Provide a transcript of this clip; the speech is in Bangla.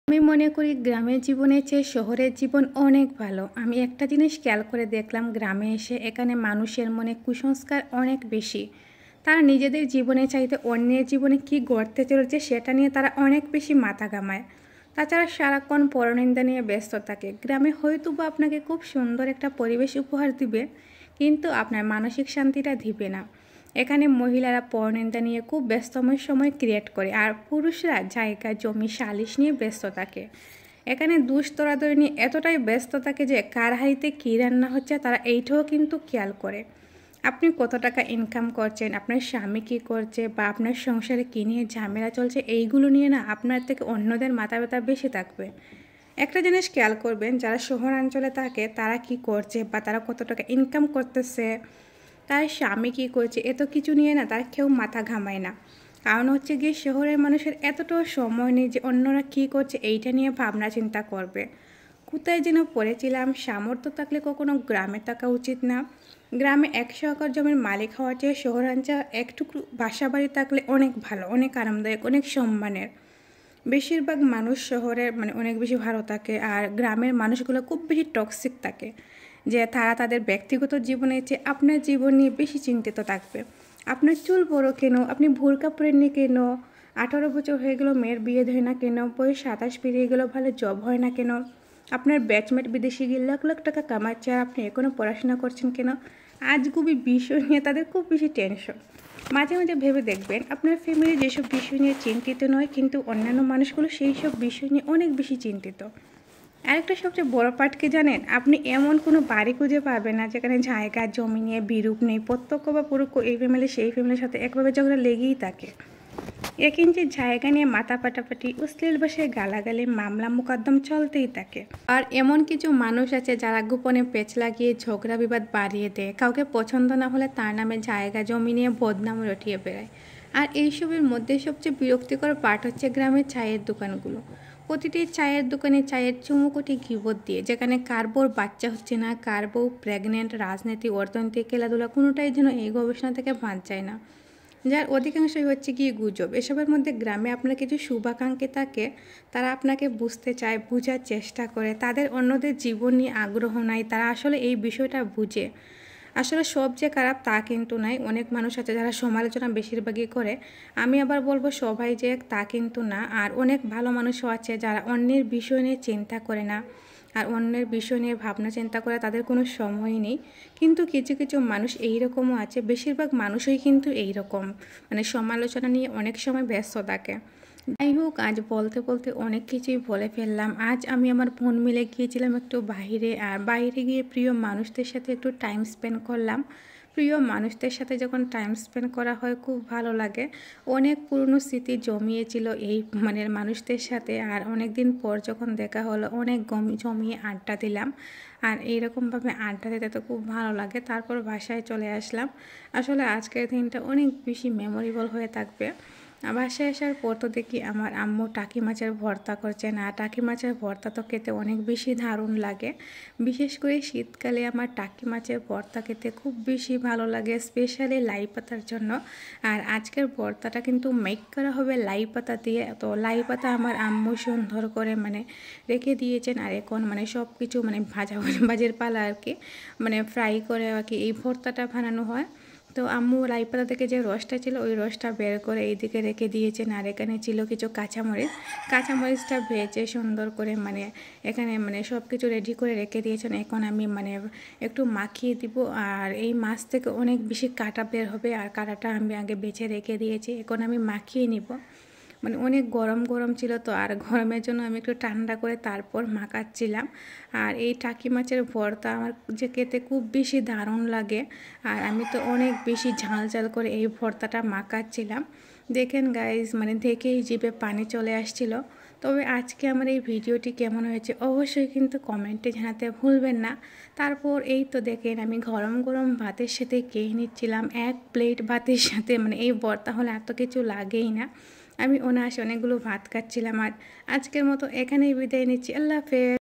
আমি মনে করি গ্রামের জীবনের চেয়ে শহরের জীবন অনেক ভালো। আমি একটা জিনিস খেয়াল করে দেখলাম, গ্রামে এসে এখানে মানুষের মনে কুসংস্কার অনেক বেশি। তারা নিজেদের জীবনে চাইতে অন্যের জীবনে কি গড়তে চলেছে সেটা নিয়ে তারা অনেক বেশি মাথা ঘামায়। তাছাড়া সারাক্ষণ পরনিন্দা নিয়ে ব্যস্ত থাকে। গ্রামে হয়তো বা আপনাকে খুব সুন্দর একটা পরিবেশ উপহার দিবে, কিন্তু আপনার মানসিক শান্তিটা দিবে না। এখানে মহিলারা পরনিন্দা নিয়ে খুব ব্যস্তময় সময় ক্রিয়েট করে, আর পুরুষরা জায়গা জমি সালিশ নিয়ে ব্যস্ত থাকে। এখানে দুষ-তরাদরি নিয়ে এতটাই ব্যস্ত থাকে যে কার হাড়িতে কী রান্না হচ্ছে তারা এইটাও কিন্তু খেয়াল করে। আপনি কত টাকা ইনকাম করছেন, আপনার স্বামী কী করছে, বা আপনার সংসারে কী নিয়ে ঝামেলা চলছে, এইগুলো নিয়ে না আপনার থেকে অন্যদের মাথা ব্যথা বেশি থাকবে। একটা জিনিস খেয়াল করবেন, যারা শহরাঞ্চলে থাকে তারা কি করছে বা তারা কত টাকা ইনকাম করতেছে, তার স্বামী কী করছে, এত কিছু নিয়ে না তারা কেউ মাথা ঘামায় না। কারণ হচ্ছে গিয়ে শহরের মানুষের এতটাও সময় নেই যে অন্যরা কী করছে এইটা নিয়ে ভাবনা চিন্তা করবে। কোথায় যেন পড়েছিলাম, সামর্থ্য থাকলে কখনো গ্রামে থাকা উচিত না। গ্রামে 100 একর জমির মালিক হওয়ার চেয়ে শহরাঞ্চল একটুকু বাসা বাড়ি থাকলে অনেক ভালো, অনেক আরামদায়ক, অনেক সম্মানের। বেশিরভাগ মানুষ শহরের অনেক বেশি ভালো থাকে, আর গ্রামের মানুষগুলো খুব বেশি টক্সিক থাকে, যে তারা তাদের ব্যক্তিগত জীবনের চেয়ে আপনার জীবন নিয়ে বেশি চিন্তিত থাকবে। আপনার চুল বড় কেন, আপনি ভুরকা পরেননি কেন, 18 বছর হয়ে গেল মেয়ের বিয়ে হয় না কেন, বয়স 27 পেরিয়ে গেল ভালো জব হয় না কেন, আপনার ব্যাচমেট বিদেশে গিয়ে লাখ লাখ টাকা কামাচ্ছে আর আপনি এখনও পড়াশোনা করছেন কেন, আজগুবি বিষয় নিয়ে তাদের খুব বেশি টেনশন। মাঝে মাঝে ভেবে দেখবেন, আপনার ফ্যামিলি যেসব বিষয় নিয়ে চিন্তিত নয়, কিন্তু অন্যান্য মানুষগুলো সেই সব বিষয় নিয়ে অনেক বেশি চিন্তিত। আরেকটা সবচেয়ে বড় পার্ট কি জানেন, আপনি এমন কোনো বাড়ি খুঁজে পাবেন না যেখানে জায়গা জমি নিয়ে বিরূপ নেই। প্রত্যক্ষ বা পরোক্ষ এই ফ্যামিলি সেই ফ্যামিলির সাথে একভাবে ঝগড়া লেগেই থাকে। 1 ইঞ্চি জায়গা নিয়ে মাথা পাটাপাটি, অশ্লীল ভাষায় গালাগালি, মামলা মোকদ্দম চলতেই থাকে। আর এমন কিছু মানুষ আছে যারা গোপনে পেঁচ লাগিয়ে ঝগড়া বিবাদ বাড়িয়ে দেয়। কাউকে পছন্দ না হলে তার নামে জায়গা জমি নিয়ে বদনাম রটিয়ে বেড়ায়। আর এইসবের মধ্যে সবচেয়ে বিরক্তিকর পার্ট হচ্ছে গ্রামের চায়ের দোকানগুলো। প্রতিটি চায়ের দোকানে চায়ের চুমুকুটি গিবত দিয়ে, যেখানে কার বউর বাচ্চা হচ্ছে না, কার বউ প্রেগনেন্ট, রাজনীতি, অর্থনীতি, খেলাধুলা কোনোটাই যেন এই গবেষণা থেকে বাদ যায় না, যার অধিকাংশই হচ্ছে কি গুজব। এসবের মধ্যে গ্রামে আপনার কিছু শুভাকাঙ্ক্ষী থাকে, তারা আপনাকে বুঝতে চায়, বোঝার চেষ্টা করে, তাদের অন্যদের জীবন নিয়ে আগ্রহ নাই, তারা আসলে এই বিষয়টা বুঝে। আসলে সব যে খারাপ তা কিন্তু নয়, অনেক মানুষ আছে যারা সমালোচনা বেশিরভাগই করে। আমি আবার বলবো সবাই যে তা কিন্তু না। আর অনেক ভালো মানুষও আছে যারা অন্যের বিষয় নিয়ে চিন্তা করে না, আর অন্যের বিষয় নিয়ে ভাবনা চিন্তা করে তাদের কোনো সময় নেই। কিন্তু কিছু কিছু মানুষ এইরকমও আছে, বেশিরভাগ মানুষই কিন্তু এইরকম, সমালোচনা নিয়ে অনেক সময় ব্যস্ত থাকে। যাই হোক, আজ বলতে বলতে অনেক কিছুই বলে ফেললাম। আজ আমি আমার বোন মিলে গিয়েছিলাম একটু বাইরে, আর বাইরে গিয়ে প্রিয় মানুষদের সাথে একটু টাইম স্পেন্ড করলাম। প্রিয় মানুষদের সাথে যখন টাইম স্পেন্ড করা হয় খুব ভালো লাগে। অনেক পুরনো স্মৃতি জমিয়েছিল এই মানুষদের সাথে, আর অনেক দিন পর যখন দেখা হলো অনেক জমিয়ে আড্ডা দিলাম। আর এইরকমভাবে আড্ডা দিতে তো খুব ভালো লাগে। তারপর বাসায় চলে আসলাম। আসলে আজকের দিনটা অনেক বেশি মেমোরেবল হয়ে থাকবে। বাসায় আসার পর তো দেখি আমার আম্মু টাকি মাছের ভর্তা করছে। না, টাকি মাছের ভর্তা তো খেতে অনেক বেশি দারুণ লাগে। বিশেষ করে শীতকালে আমার টাকি মাছের ভর্তা খেতে খুব বেশি ভালো লাগে, স্পেশালি লাই পাতার জন্য। আর আজকের ভর্তাটা কিন্তু মেক করা হবে লাই পাতা দিয়ে। তো লাই পাতা আমার আম্মু সুন্দর করে রেখে দিয়েছেন। আর এখন সব কিছু ভাজার পালা আর কি, ফ্রাই করে আর কি এই ভর্তাটা বানানো হয়। তো আম্মু লাই পাতা থেকে যে রসটা ছিল ওই রসটা বের করে এইদিকে রেখে দিয়েছেন। আর এখানে ছিল কিছু কাঁচামরিচটা ভেজে সুন্দর করে এখানে সব কিছু রেডি করে রেখে দিয়েছেন। এখন আমি একটু মাখিয়ে দিব। আর এই মাছ থেকে অনেক বেশি কাঁটা বের হবে, আর কাঁটাটা আমি আগে বেছে রেখে দিয়েছি। এখন আমি মাখিয়ে নিব। অনেক গরম গরম ছিল তো, আর গরমের জন্য আমি একটু ঠান্ডা করে তারপর মাখাচ্ছিলাম। আর এই টাকি মাছের ভর্তা আমার যে খেতে খুব বেশি দারুণ লাগে। আর আমি তো অনেক বেশি ঝাল ঝাল করে এই ভর্তাটা মাখাচ্ছিলাম। দেখেন গাইজ, দেখেই জিভে পানি চলে আসছিল। তবে আজকে আমার এই ভিডিওটি কেমন হয়েছে অবশ্যই কিন্তু কমেন্টে জানাতে ভুলবেন না। তারপর এই তো দেখেন আমি গরম গরম ভাতের সাথে খেয়ে নিচ্ছিলাম। 1 প্লেট ভাতের সাথে এই ভর্তা হলে এত কিছু লাগেই না। আমি অনায়াসে অনেকগুলো ভাত খাচ্ছিলাম। আর আজকের মতো এখানেই বিদায় নিচ্ছি। আল্লাহ হাফেজ।